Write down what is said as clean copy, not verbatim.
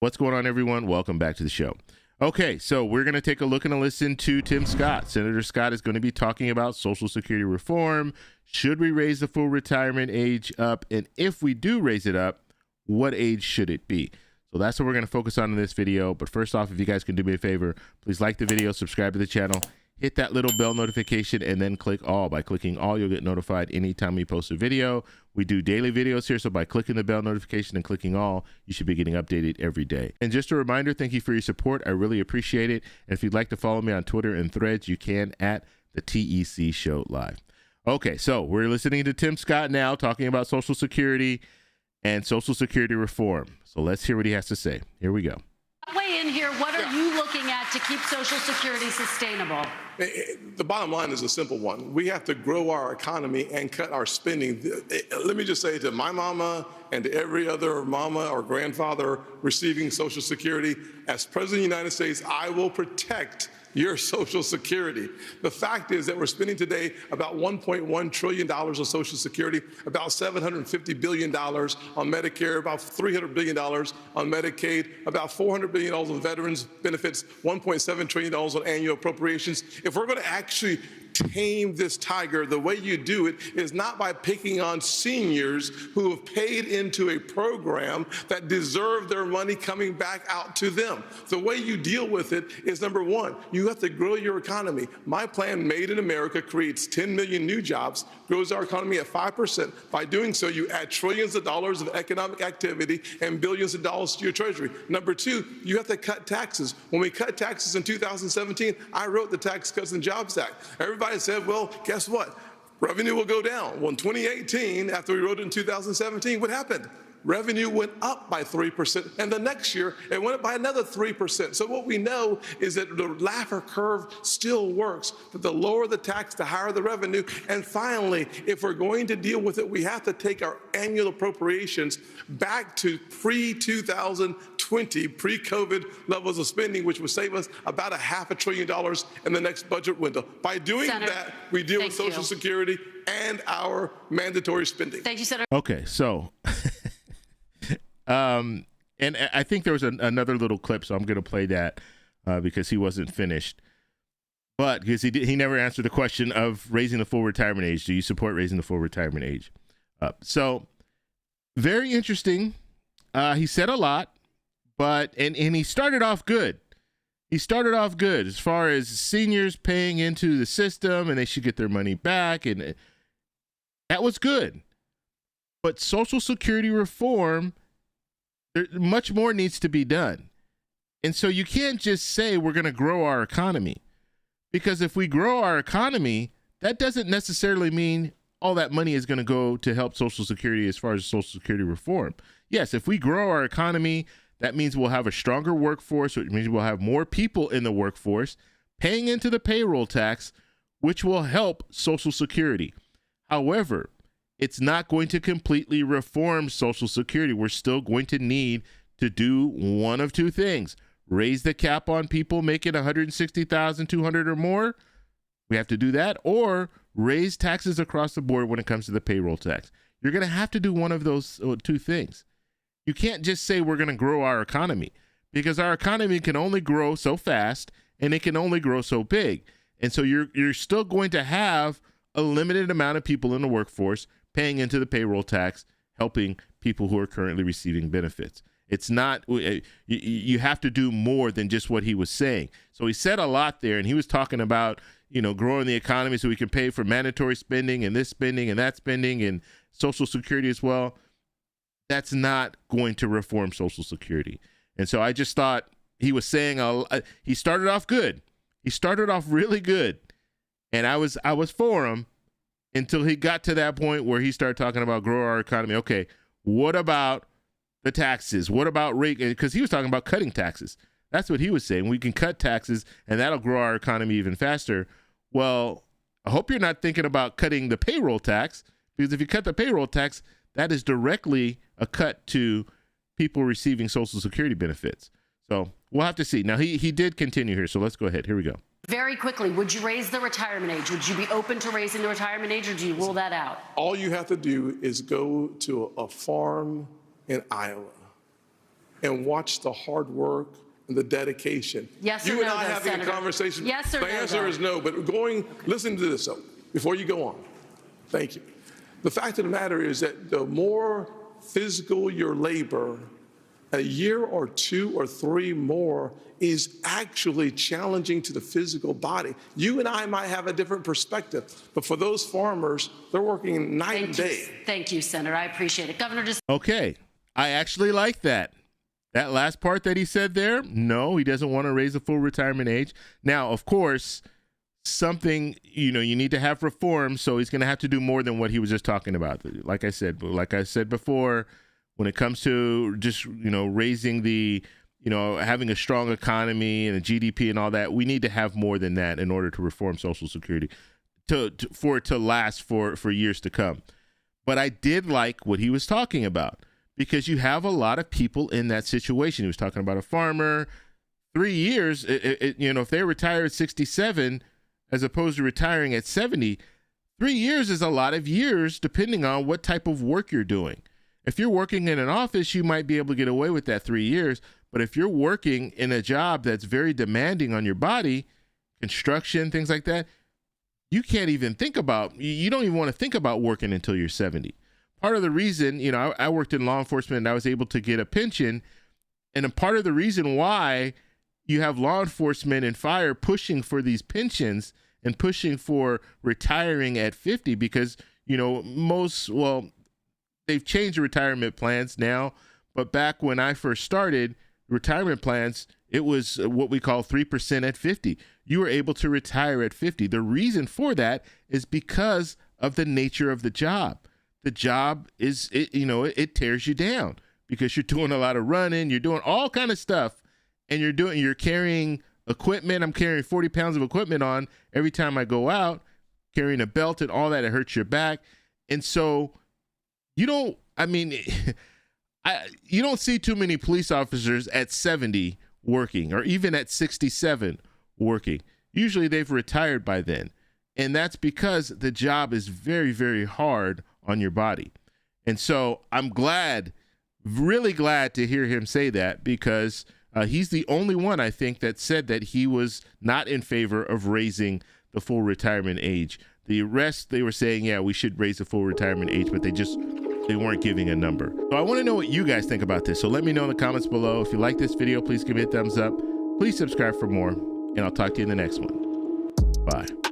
What's going on, everyone? Welcome back to the show. Okay, so we're going to take a look and a listen to Tim Scott. Senator Scott is going to be talking about Social Security reform. Should we raise the full retirement age up? And if we do raise it up, what age should it be? So that's what we're going to focus on in this video. But first off, if you guys can do me a favor, please like the video, subscribe to the channel, hit that little bell notification, and then click all. By clicking all, you'll get notified anytime we post a video. We do daily videos here, so by clicking the bell notification and clicking all, you should be getting updated every day. And just a reminder, thank you for your support. I really appreciate it. And if you'd like to follow me on Twitter and Threads, you can at the TEC Show Live. Okay, so we're listening to Tim Scott now talking about Social Security and Social Security reform. So let's hear what he has to say. Here we go. Weigh in here. What are you looking at to keep Social Security sustainable? The bottom line is a simple one. We have to grow our economy and cut our spending. Let me just say to my mama and to every other mama or grandfather receiving Social Security, as President of the United States, I will protect your Social Security. The fact is that we're spending today about $1.1 trillion on Social Security, about $750 billion on Medicare, about $300 billion on Medicaid, about $400 billion on veterans benefits, $1.7 trillion on annual appropriations. If we're going to actually tame this tiger, the way you do it is not by picking on seniors who have paid into a program that deserve their money coming back out to them. The way you deal with it is, number one, you have to grow your economy. My plan, Made in America, creates 10 million new jobs, grows our economy at 5%. By doing so, you add trillions of dollars of economic activity and billions of dollars to your treasury. Number two, you have to cut taxes. When we cut taxes in 2017, I wrote the Tax Cuts and Jobs Act. Everybody said, well, guess what? Revenue will go down. Well, in 2018, after we wrote it in 2017, what happened? Revenue went up by 3%, and the next year it went up by another 3%. So what we know is that the Laffer curve still works, that the lower the tax, the higher the revenue. And finally, if we're going to deal with it, we have to take our annual appropriations back to pre-2020, pre-COVID levels of spending, which would save us about $500 billion in the next budget window. By doing that, we deal with Social Security and our mandatory spending. Thank you, Senator. Okay, so and I think there was another little clip, so I'm going to play that because he wasn't finished. But because he never answered the question of raising the full retirement age. Do you support raising the full retirement age? So very interesting. He said a lot, but and he started off good. He started off good as far as seniors paying into the system and they should get their money back, and that was good. But Social Security reform, much more needs to be done. And so you can't just say we're going to grow our economy, because if we grow our economy, that doesn't necessarily mean all that money is going to go to help Social Security as far as Social Security reform. Yes, if we grow our economy, that means we'll have a stronger workforce, which means we'll have more people in the workforce paying into the payroll tax, which will help Social Security. However, it's not going to completely reform Social Security. We're still going to need to do one of two things: raise the cap on people making $160,200 or more. We have to do that, or raise taxes across the board when it comes to the payroll tax. You're going to have to do one of those two things. You can't just say we're going to grow our economy, because our economy can only grow so fast and it can only grow so big. And so you're still going to have a limited amount of people in the workforce paying into the payroll tax, helping people who are currently receiving benefits. It's not, you have to do more than just what he was saying. So he said a lot there, and he was talking about, growing the economy so we can pay for mandatory spending and this spending and that spending and Social Security as well. That's not going to reform Social Security. And so I just thought he was saying, he started off good. He started off really good. And I was for him until he got to that point where he started talking about grow our economy. Okay, what about the taxes? What about rate? Because he was talking about cutting taxes. That's what he was saying. We can cut taxes and that'll grow our economy even faster. Well, I hope you're not thinking about cutting the payroll tax, because if you cut the payroll tax, that is directly a cut to people receiving Social Security benefits. So we'll have to see. Now, he did continue here, so let's go ahead. Here we go. Very quickly, would you raise the retirement age? Would you be open to raising the retirement age, or do you rule that out? All you have to do is go to a farm in Iowa and watch the hard work and the dedication. Yes or you and no, I though, having Senator? a conversation. Yes or the no, answer though? is no, but listen to this though, before you go on. Thank you. The fact of the matter is that the more physical your labor, a year or 2 or 3 more is actually challenging to the physical body. You and I might have a different perspective, but for those farmers, they're working night and day. Thank you, Senator. I appreciate it. Governor, just Okay, I actually like that. That last part that he said there, no, he doesn't want to raise the full retirement age. Now, of course, something, you need to have reform, so he's going to have to do more than what he was just talking about. Like I said before, when it comes to just, raising the, having a strong economy and a GDP and all that, we need to have more than that in order to reform Social Security for it to last for years to come. But I did like what he was talking about, because you have a lot of people in that situation. He was talking about a farmer. 3 years, if they retire at 67 as opposed to retiring at 70, 3 years is a lot of years depending on what type of work you're doing. If you're working in an office, you might be able to get away with that 3 years. But if you're working in a job that's very demanding on your body, construction, things like that, you can't even think about, you don't even want to think about working until you're 70. Part of the reason, I worked in law enforcement and I was able to get a pension. And a part of the reason why you have law enforcement and fire pushing for these pensions and pushing for retiring at 50, because, they've changed the retirement plans now. But back when I first started, retirement plans, it was what we call 3% at 50. You were able to retire at 50. The reason for that is because of the nature of the job. The job is, it tears you down because you're doing a lot of running, you're doing all kind of stuff, and you're carrying equipment. I'm carrying 40 pounds of equipment on every time I go out, carrying a belt and all that. It hurts your back. And so you don't see too many police officers at 70 working, or even at 67 working. Usually they've retired by then. And that's because the job is very, very hard on your body. And so I'm really glad to hear him say that, because he's the only one, I think, that said that he was not in favor of raising the full retirement age. The rest, they were saying, yeah, we should raise the full retirement age, but they weren't giving a number. So I want to know what you guys think about this. So let me know in the comments below. If you like this video, please give me a thumbs up. Please subscribe for more, and I'll talk to you in the next one. Bye.